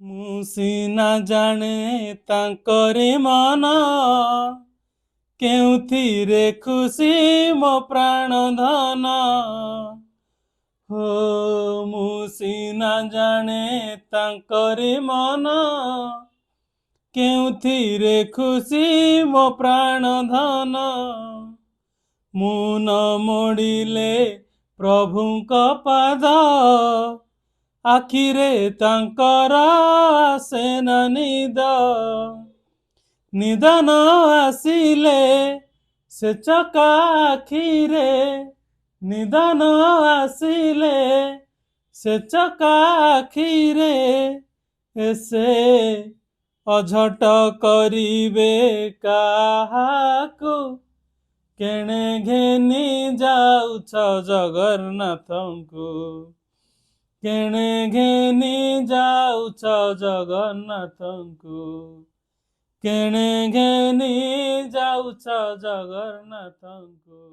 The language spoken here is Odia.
ମୁଁ ସିନା ଜାଣେ ତାଙ୍କରି ମନ, କେଉଁଥିରେ ଖୁସି ମୋ ପ୍ରାଣ ଧନ। ହୋ ମୁଁ ସିନା ଜାଣେ ତାଙ୍କରି ମନ, କେଉଁଥିରେ ଖୁସି ମୋ ପ୍ରାଣ ଧନ। ମୁଁ ନ ମୋଡ଼ିଲେ ପ୍ରଭୁଙ୍କ ପାଦ, ଆଖିରେ ତାଙ୍କର ଆସେ ନା ନିଦ। ନିଦ ନ ଆସିଲେ ସେ ଚକା ଆଖିରେ, ନିଦ ନ ଆସିଲେ ସେ ଚକା ଆଖିରେ, ସେ ଅଝଟ କରିବେ କାହାକୁ। କେଣେ ଘେନି ଯାଉଛ ଜଗନ୍ନାଥଙ୍କୁ, କେଣେ ଘେନି ଯାଉଛ ଜଗନ୍ନାଥଙ୍କୁ, କେଣେ ଘେନି ଯାଉଛ ଜଗନ୍ନାଥଙ୍କୁ।